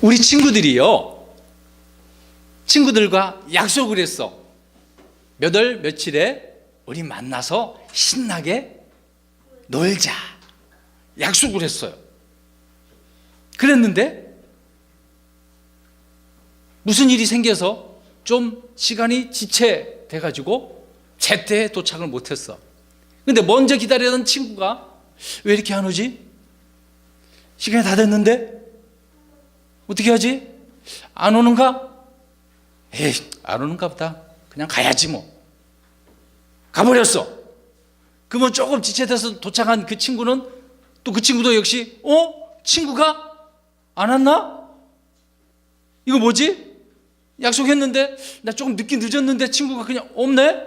우리 친구들과 약속을 했어. 몇 월 며칠에 우리 만나서 신나게 놀자 약속을 했어요. 그랬는데 무슨 일이 생겨서 좀 시간이 지체돼 가지고 제때 도착을 못했어. 근데 먼저 기다리던 친구가 왜 이렇게 안 오지? 시간이 다 됐는데 어떻게 하지? 안 오는가? 에이, 안 오는가 보다. 그냥 가야지 뭐. 가버렸어. 그러면 조금 지체돼서 도착한 그 친구는 또 그 친구도 역시 친구가 안 왔나? 이거 뭐지? 약속했는데 나 조금 늦긴 늦었는데 친구가 그냥 없네?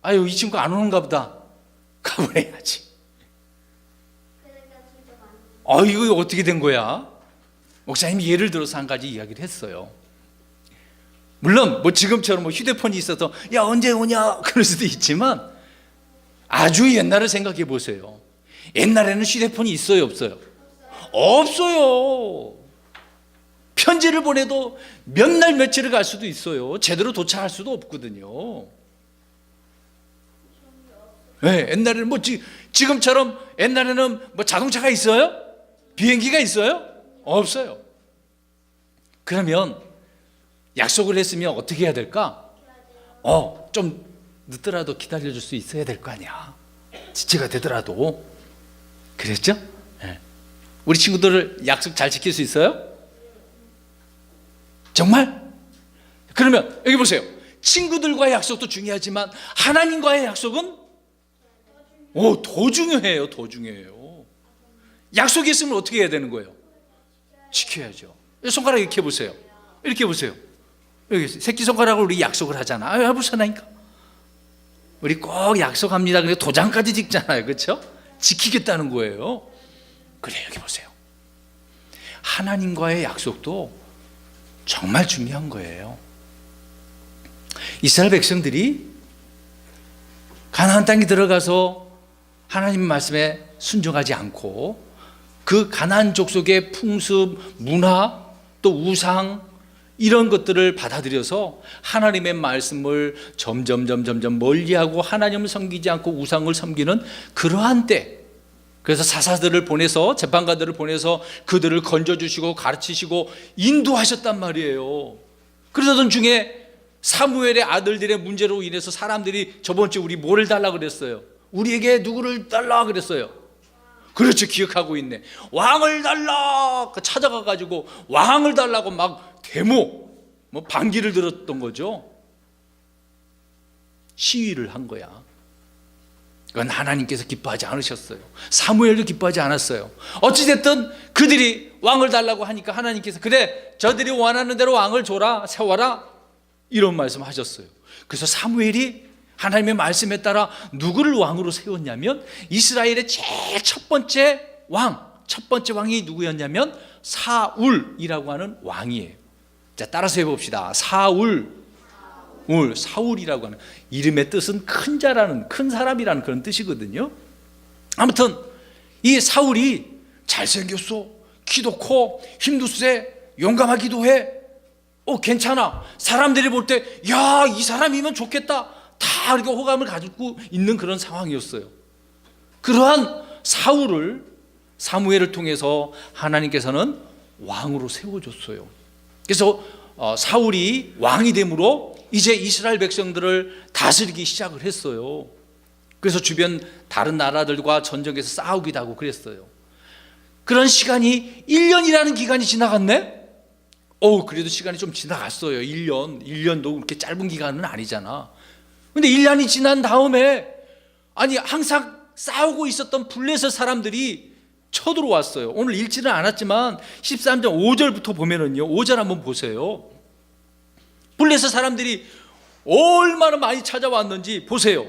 아유, 이 친구 안 오는가 보다. 가버려야지. 이거 어떻게 된 거야? 목사님이 예를 들어서 한 가지 이야기를 했어요. 물론 뭐 지금처럼 뭐 휴대폰이 있어서 야 언제 오냐 그럴 수도 있지만 아주 옛날을 생각해 보세요. 옛날에는 휴대폰이 있어요, 없어요? 없어요. 편지를 보내도 몇 날 며칠을 갈 수도 있어요. 제대로 도착할 수도 없거든요. 네, 옛날에는 뭐 지금처럼 옛날에는 뭐 자동차가 있어요? 비행기가 있어요? 없어요. 그러면 약속을 했으면 어떻게 해야 될까? 좀 늦더라도 기다려줄 수 있어야 될 거 아니야. 지체가 되더라도. 그랬죠? 네. 우리 친구들을 약속 잘 지킬 수 있어요? 정말? 그러면 여기 보세요. 친구들과의 약속도 중요하지만 하나님과의 약속은 더 중요해요. 더 중요해요. 약속이 있으면 어떻게 해야 되는 거예요? 지켜야죠. 손가락 이렇게 보세요. 이렇게 보세요. 여기 새끼손가락으로 우리 약속을 하잖아. 해보시라니까. 우리 꼭 약속합니다. 그래서 도장까지 찍잖아요. 그렇죠? 지키겠다는 거예요. 그래, 여기 보세요. 하나님과의 약속도 정말 중요한 거예요. 이스라엘 백성들이 가나안 땅에 들어가서 하나님 말씀에 순종하지 않고 그 가나안 족속의 풍습, 문화, 또 우상 이런 것들을 받아들여서 하나님의 말씀을 점점 멀리하고 하나님을 섬기지 않고 우상을 섬기는 그러한 때, 그래서 사사들을 보내서 재판관들을 보내서 그들을 건져주시고 가르치시고 인도하셨단 말이에요. 그러던 중에 사무엘의 아들들의 문제로 인해서 사람들이 저번 주에 우리 뭐를 달라고 그랬어요? 우리에게 누구를 달라 그랬어요? 그렇죠, 기억하고 있네. 왕을 달라 찾아가가지고 왕을 달라고 막 데모, 반기를 들었던 거죠. 시위를 한 거야. 그건 하나님께서 기뻐하지 않으셨어요. 사무엘도 기뻐하지 않았어요. 어찌됐든 그들이 왕을 달라고 하니까 하나님께서 그래, 저들이 원하는 대로 왕을 줘라, 세워라, 이런 말씀 하셨어요. 그래서 사무엘이 하나님의 말씀에 따라 누구를 왕으로 세웠냐면 이스라엘의 제일 첫 번째 왕이 누구였냐면 사울이라고 하는 왕이에요. 자, 따라서 해봅시다. 사울이라고 하는 이름의 뜻은 큰 자라는, 큰 사람이라는 그런 뜻이거든요. 아무튼 이 사울이 잘생겼어, 키도 커, 힘도 세, 용감하기도 해. 괜찮아. 사람들이 볼 때 야, 이 사람이면 좋겠다, 다 이렇게 호감을 가지고 있는 그런 상황이었어요. 그러한 사울을 사무엘을 통해서 하나님께서는 왕으로 세워줬어요. 그래서 사울이 왕이 됨으로 이제 이스라엘 백성들을 다스리기 시작을 했어요. 그래서 주변 다른 나라들과 전쟁에서 싸우기도 하고 그랬어요. 그런 시간이 1년이라는 기간이 지나갔네? 그래도 시간이 좀 지나갔어요. 1년도 그렇게 짧은 기간은 아니잖아. 근데 1년이 지난 다음에 항상 싸우고 있었던 블레셋 사람들이 쳐들어왔어요. 오늘 읽지는 않았지만 13장 5절부터 보면은요, 5절 한번 보세요. 블레셋 사람들이 얼마나 많이 찾아왔는지 보세요.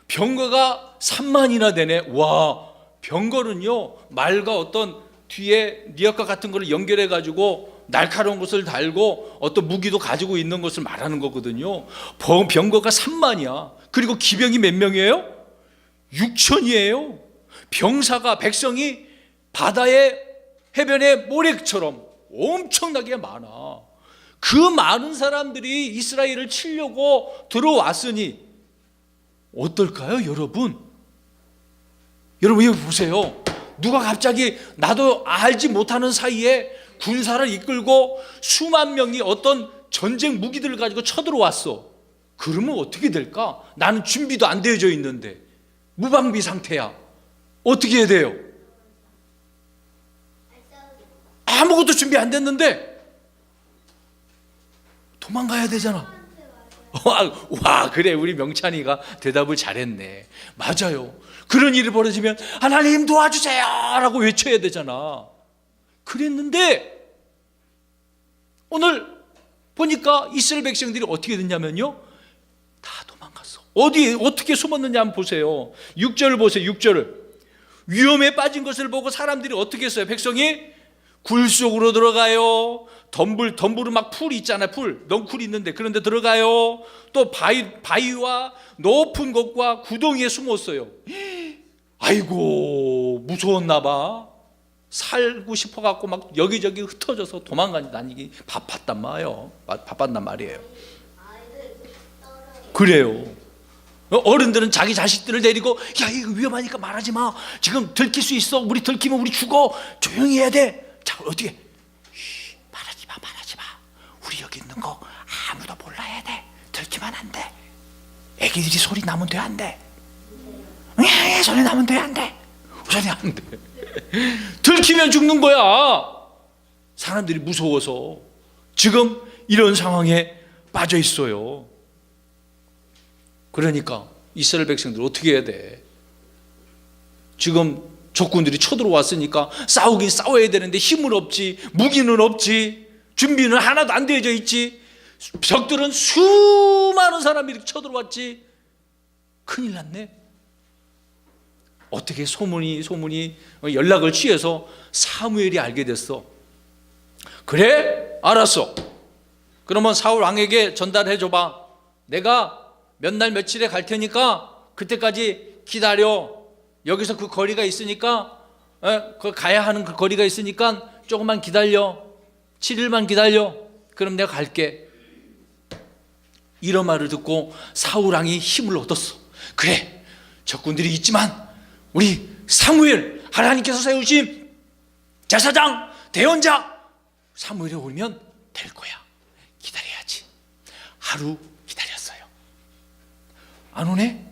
병거가 3만이나 되네. 와, 병거는요, 말과 어떤 뒤에 리어카 같은 거를 연결해 가지고 날카로운 것을 달고 어떤 무기도 가지고 있는 것을 말하는 거거든요. 병거가 3만이야. 그리고 기병이 몇 명이에요? 6천이에요. 병사가, 백성이 바다의 해변의 모래처럼 엄청나게 많아. 그 많은 사람들이 이스라엘을 치려고 들어왔으니 어떨까요, 여러분? 여러분 이거 보세요. 누가 갑자기 나도 알지 못하는 사이에 군사를 이끌고 수만 명이 어떤 전쟁 무기들을 가지고 쳐들어왔어. 그러면 어떻게 될까? 나는 준비도 안 되어져 있는데 무방비 상태야. 어떻게 해야 돼요? 아무것도 준비 안 됐는데 도망가야 되잖아. 와, 그래, 우리 명찬이가 대답을 잘했네. 맞아요. 그런 일이 벌어지면 하나님 도와주세요 라고 외쳐야 되잖아. 그랬는데 오늘 보니까 이스라엘 백성들이 어떻게 됐냐면요, 다 도망갔어. 어떻게 숨었느냐 한번 보세요. 6절을 보세요. 6절을. 위험에 빠진 것을 보고 사람들이 어떻게 했어요? 백성이 굴 속으로 들어가요. 덤불은 막 풀이 있잖아요. 넝쿨이 있는데 그런데 들어가요. 또 바위와 높은 곳과 구덩이에 숨었어요. 아이고, 무서웠나 봐. 살고 싶어갖고 막 여기저기 흩어져서 도망다니기 바빴단 말이에요. 그래요. 어른들은 자기 자식들을 데리고, 야, 이거 위험하니까 말하지 마. 지금 들킬 수 있어. 우리 들키면 우리 죽어. 조용히 해야 돼. 자, 어떻게? 말하지 마. 우리 여기 있는 거 아무도 몰라야 돼. 들키면 안 돼. 애기들이 소리 나면 돼, 안 돼? 소리 나면 돼, 안 돼? 소리 안 돼. 들키면 죽는 거야. 사람들이 무서워서 지금 이런 상황에 빠져 있어요. 그러니까 이스라엘 백성들 어떻게 해야 돼? 지금 적군들이 쳐들어왔으니까 싸우긴 싸워야 되는데 힘은 없지, 무기는 없지, 준비는 하나도 안 되어져 있지. 적들은 수많은 사람이 이렇게 쳐들어왔지. 큰일 났네. 어떻게 소문이 연락을 취해서 사무엘이 알게 됐어. 그래? 알았어. 그러면 사울 왕에게 전달해 줘봐. 내가 몇 날 며칠에 갈 테니까 그때까지 기다려. 여기서 그 거리가 있으니까, 그 가야 하는 그 거리가 있으니까 조금만 기다려. 7일만 기다려. 그럼 내가 갈게. 이런 말을 듣고 사울 왕이 힘을 얻었어. 그래, 적군들이 있지만 우리 사무엘, 하나님께서 세우신 제사장, 대언자 사무엘이 오면 될 거야. 기다려야지. 하루 기다렸어요. 안 오네?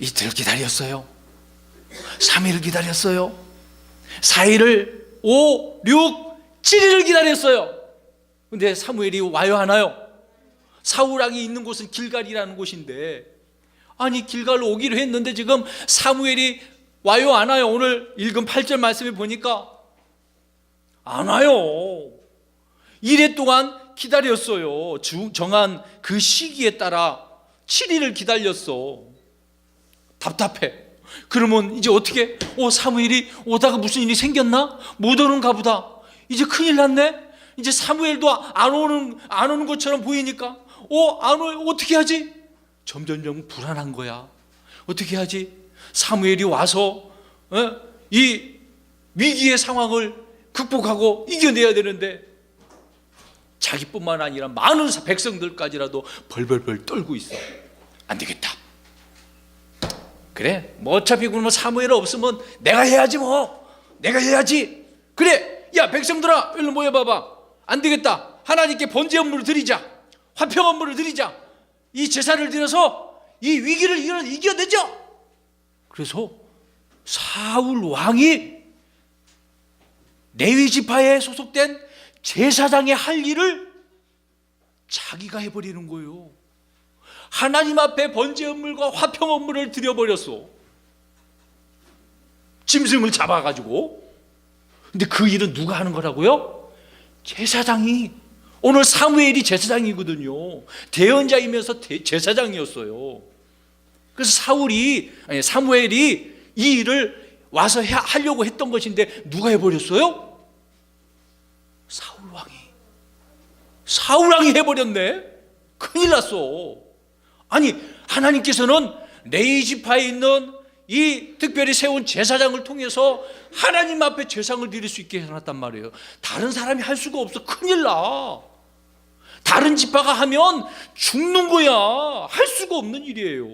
이틀 기다렸어요. 3일을 기다렸어요. 4일을 5, 6, 7일을 기다렸어요. 근데 사무엘이 와요, 하나요? 사울왕이 있는 곳은 길갈이라는 곳인데, 아니 길갈로 오기로 했는데 지금 사무엘이 와요, 안 와요? 오늘 읽은 8절 말씀에 보니까 안 와요. 이래 동안 기다렸어요. 정한 그 시기에 따라 7일을 기다렸어. 답답해. 그러면 이제 어떻게? 사무엘이 오다가 무슨 일이 생겼나? 못 오는가 보다. 이제 큰일 났네. 이제 사무엘도 안 오는 것처럼 보이니까 안 오, 어떻게 하지? 점점 불안한 거야. 어떻게 하지? 사무엘이 와서 이 위기의 상황을 극복하고 이겨내야 되는데 자기뿐만 아니라 많은 백성들까지라도 벌벌벌 떨고 있어. 안 되겠다. 그래, 뭐 어차피 그러면 사무엘 없으면 내가 해야지. 내가 해야지. 그래, 야 백성들아, 일로 모여봐봐. 안 되겠다. 하나님께 번제 업무를 드리자. 화평 업무를 드리자. 이 제사를 드려서 이 위기를 이겨내자. 그래서 사울 왕이 레위 지파에 소속된 제사장의 할 일을 자기가 해버리는 거예요. 하나님 앞에 번제 업무과 화평 업무를 드려버렸어. 짐승을 잡아가지고. 근데 그 일은 누가 하는 거라고요? 제사장이. 오늘 사무엘이 제사장이거든요. 대언자이면서 제사장이었어요. 그래서 사무엘이 이 일을 와서 하려고 했던 것인데 누가 해버렸어요? 사울 왕이 해버렸네. 큰일 났어. 아니, 하나님께서는 레위 지파에 있는 이 특별히 세운 제사장을 통해서 하나님 앞에 제상을 드릴 수 있게 해놨단 말이에요. 다른 사람이 할 수가 없어. 큰일 나. 다른 지파가 하면 죽는 거야. 할 수가 없는 일이에요.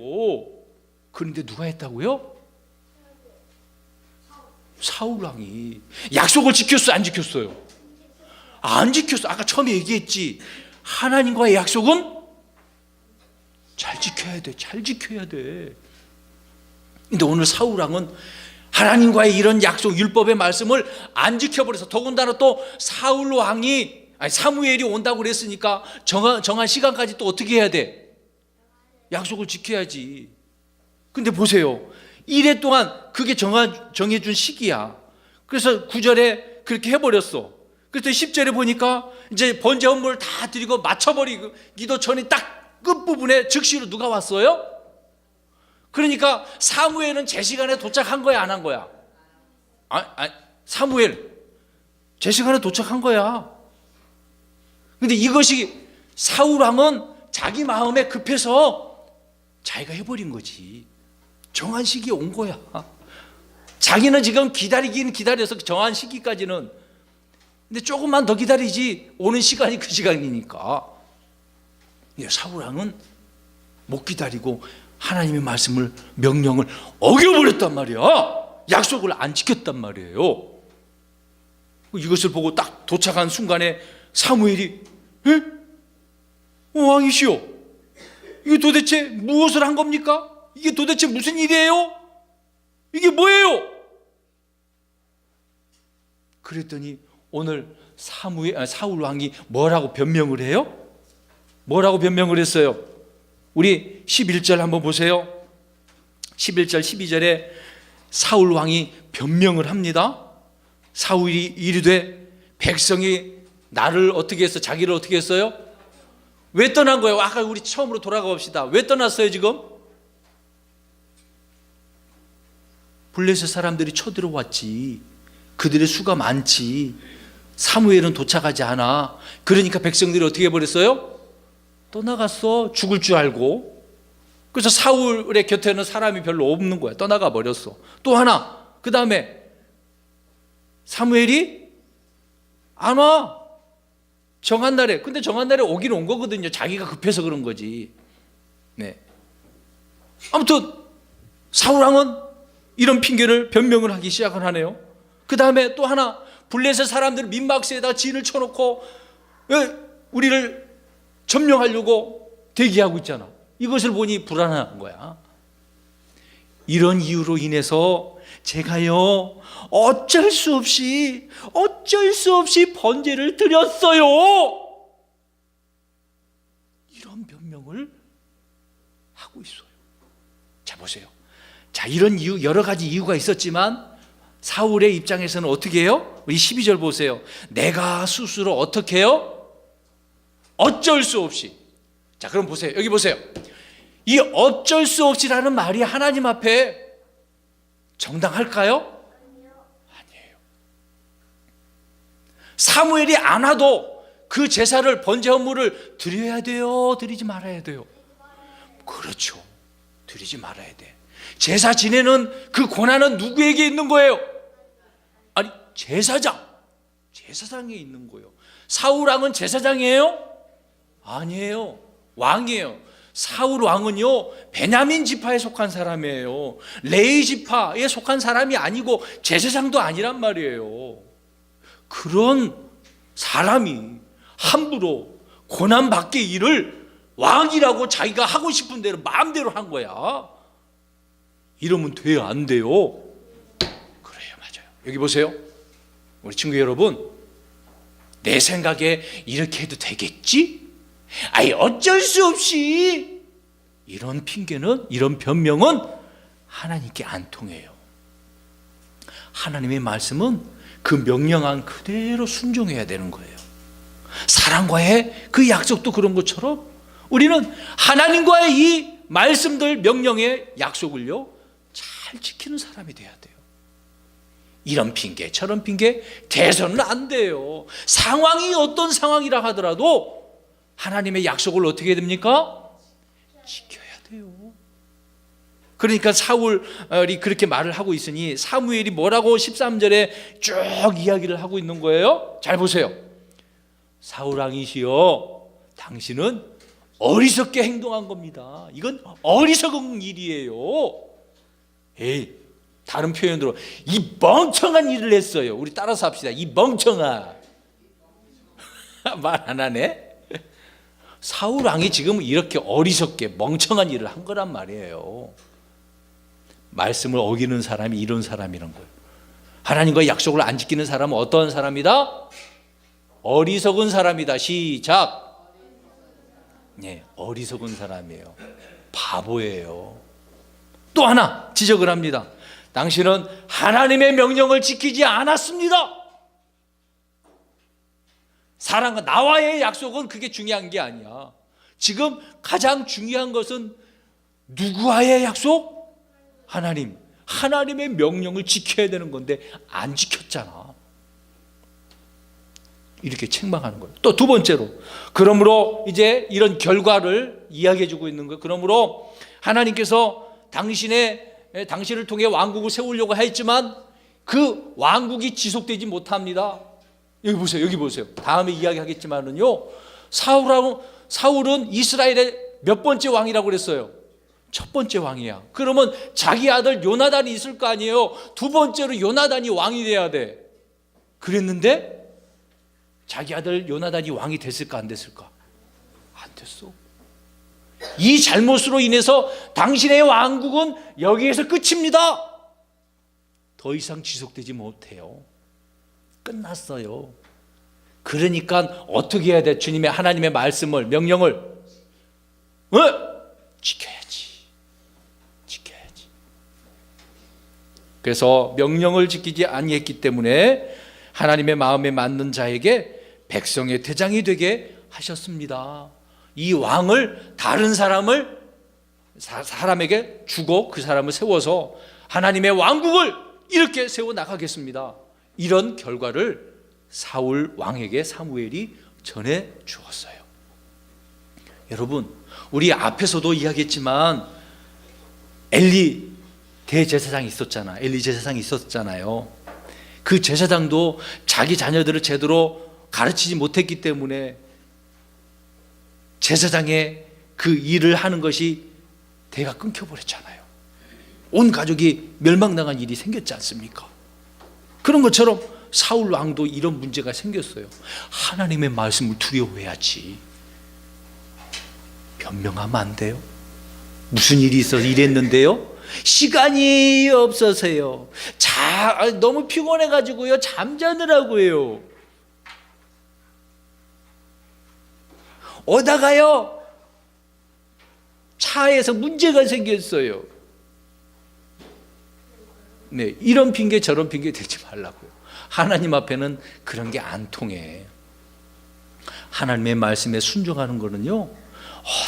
그런데 누가 했다고요? 사울 왕이. 약속을 지켰어요, 안 지켰어요? 안 지켰어. 아까 처음에 얘기했지. 하나님과의 약속은 잘 지켜야 돼. 잘 지켜야 돼. 근데 오늘 사울 왕은 하나님과의 이런 약속, 율법의 말씀을 안 지켜버려서, 더군다나 또 사울 왕이, 사무엘이 온다고 그랬으니까 정한 시간까지 또 어떻게 해야 돼? 약속을 지켜야지. 근데 보세요. 이래 동안 그게 정해준 시기야. 그래서 9절에 그렇게 해버렸어. 그래서 10절에 보니까 이제 번제 헌물을 다 드리고 마쳐버리기도 전에 딱 끝부분에 즉시로 누가 왔어요? 그러니까 사무엘은 제 시간에 도착한 거야, 안 한 거야? 사무엘 제 시간에 도착한 거야. 근데 이것이 사울 왕은 자기 마음에 급해서 자기가 해버린 거지. 정한 시기에 온 거야. 자기는 지금 기다리긴 기다려서 정한 시기까지는, 근데 조금만 더 기다리지, 오는 시간이 그 시간이니까. 사울 왕은 못 기다리고 하나님의 말씀을, 명령을 어겨버렸단 말이야. 약속을 안 지켰단 말이에요. 이것을 보고 딱 도착한 순간에 사무엘이, 왕이시오, 이게 도대체 무엇을 한 겁니까? 이게 도대체 무슨 일이에요? 이게 뭐예요? 그랬더니 오늘 사울 왕이 뭐라고 변명을 해요? 뭐라고 변명을 했어요? 우리 11절 한번 보세요. 11절 12절에 사울 왕이 변명을 합니다. 사울이 이르되 백성이 나를 어떻게 했어? 자기를 어떻게 했어요? 왜 떠난 거예요? 아까 우리 처음으로 돌아가 봅시다. 왜 떠났어요 지금? 블레셋 사람들이 쳐들어왔지. 그들의 수가 많지. 사무엘은 도착하지 않아. 그러니까 백성들이 어떻게 해버렸어요? 떠나갔어. 죽을 줄 알고. 그래서 사울의 곁에는 사람이 별로 없는 거야. 떠나가 버렸어. 또 하나, 그 다음에 사무엘이 안 와. 정한 날에. 근데 정한 날에 오긴 온 거거든요. 자기가 급해서 그런 거지. 네. 아무튼 사울 왕은 이런 핑계를, 변명을 하기 시작을 하네요. 그 다음에 또 하나, 블레셋 사람들 민박스에다 진을 쳐놓고 우리를 점령하려고 대기하고 있잖아. 이것을 보니 불안한 거야. 이런 이유로 인해서 제가요 어쩔 수 없이 번제를 드렸어요. 이런 변명을 하고 있어요. 자, 보세요. 자, 이런 이유, 여러 가지 이유가 있었지만 사울의 입장에서는 어떻게 해요? 우리 12절 보세요. 내가 스스로 어떻게 해요? 어쩔 수 없이. 자, 그럼 보세요. 여기 보세요. 이 어쩔 수 없이라는 말이 하나님 앞에 정당할까요? 아니에요. 사무엘이 안 와도 그 제사를, 번제 헌물을 드려야 돼요? 드리지 말아야 돼요? 그렇죠. 드리지 말아야 돼. 제사 지내는 그 권한은 누구에게 있는 거예요? 아니, 제사장에 있는 거예요. 사울 왕은 제사장이에요? 아니에요. 왕이에요. 사울 왕은요 베냐민 지파에 속한 사람이에요. 레위 지파에 속한 사람이 아니고 제사장도 아니란 말이에요. 그런 사람이 함부로 고난 밖의 일을 왕이라고 자기가 하고 싶은 대로 마음대로 한 거야. 이러면 돼요, 안 돼요? 그래요, 맞아요. 여기 보세요. 우리 친구 여러분, 내 생각에 이렇게 해도 되겠지? 아니, 어쩔 수 없이. 이런 핑계는, 이런 변명은 하나님께 안 통해요. 하나님의 말씀은 그 명령한 그대로 순종해야 되는 거예요. 사랑과의 그 약속도 그런 것처럼 우리는 하나님과의 이 말씀들, 명령의 약속을요 잘 지키는 사람이 돼야 돼요. 이런 핑계 저런 핑계 대서는 안 돼요. 상황이 어떤 상황이라 하더라도 하나님의 약속을 어떻게 해야 됩니까? 지켜야 돼요. 그러니까 사울이 그렇게 말을 하고 있으니 사무엘이 뭐라고 13절에 쭉 이야기를 하고 있는 거예요. 잘 보세요. 사울 왕이시여, 당신은 어리석게 행동한 겁니다. 이건 어리석은 일이에요. 에이, 다른 표현으로 이 멍청한 일을 했어요. 우리 따라서 합시다. 이 멍청아. 말 안 하네. 사울 왕이 지금 이렇게 어리석게 멍청한 일을 한 거란 말이에요. 말씀을 어기는 사람이 이런 사람이란 거예요. 하나님과 약속을 안 지키는 사람은 어떤 사람이다? 어리석은 사람이다. 시작. 네, 어리석은 사람이에요. 바보예요. 또 하나 지적을 합니다. 당신은 하나님의 명령을 지키지 않았습니다. 사랑과 나와의 약속은 그게 중요한 게 아니야. 지금 가장 중요한 것은 누구와의 약속? 하나님의 명령을 지켜야 되는 건데 안 지켰잖아. 이렇게 책망하는 거예요. 또 두 번째로, 그러므로 이제 이런 결과를 이야기해 주고 있는 거예요. 그러므로 하나님께서 당신을 통해 왕국을 세우려고 했지만 그 왕국이 지속되지 못합니다. 여기 보세요. 다음에 이야기하겠지만은요, 사울은 이스라엘의 몇 번째 왕이라고 그랬어요? 첫 번째 왕이야. 그러면 자기 아들 요나단이 있을 거 아니에요. 두 번째로 요나단이 왕이 돼야 돼. 그랬는데 자기 아들 요나단이 왕이 됐을까 안 됐을까? 안 됐어. 이 잘못으로 인해서 당신의 왕국은 여기에서 끝입니다. 더 이상 지속되지 못해요. 끝났어요. 그러니까 어떻게 해야 돼? 주님의 하나님의 말씀을, 명령을 지켜야지. 그래서 명령을 지키지 아니했기 때문에 하나님의 마음에 맞는 자에게 백성의 대장이 되게 하셨습니다. 이 왕을 다른 사람에게 주고 그 사람을 세워서 하나님의 왕국을 이렇게 세워 나가겠습니다. 이런 결과를 사울 왕에게 사무엘이 전해 주었어요. 여러분, 우리 앞에서도 이야기했지만 엘리 대제사장이 있었잖아. 엘리 제사장이 있었잖아요. 그 제사장도 자기 자녀들을 제대로 가르치지 못했기 때문에 제사장의 그 일을 하는 것이 대가 끊겨버렸잖아요. 온 가족이 멸망당한 일이 생겼지 않습니까? 그런 것처럼 사울 왕도 이런 문제가 생겼어요. 하나님의 말씀을 두려워해야지. 변명하면 안 돼요. 무슨 일이 있어서 이랬는데요? 시간이 없어서요. 너무 피곤해가지고요. 잠자느라고요. 오다가요, 차에서 문제가 생겼어요. 네, 이런 핑계 저런 핑계 대지 말라고요. 하나님 앞에는 그런 게 안 통해. 하나님의 말씀에 순종하는 거는요,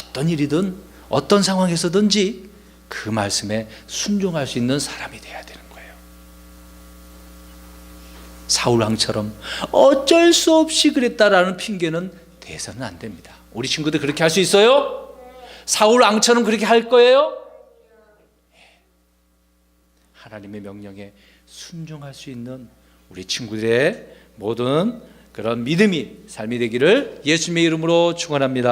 어떤 일이든 어떤 상황에서든지 그 말씀에 순종할 수 있는 사람이 돼야 되는 거예요. 사울 왕처럼 어쩔 수 없이 그랬다라는 핑계는 대서는 안 됩니다. 우리 친구들 그렇게 할 수 있어요? 사울 왕처럼 그렇게 할 거예요? 하나님의 명령에 순종할 수 있는 우리 친구들의 모든 그런 믿음이 삶이 되기를 예수님의 이름으로 축원합니다.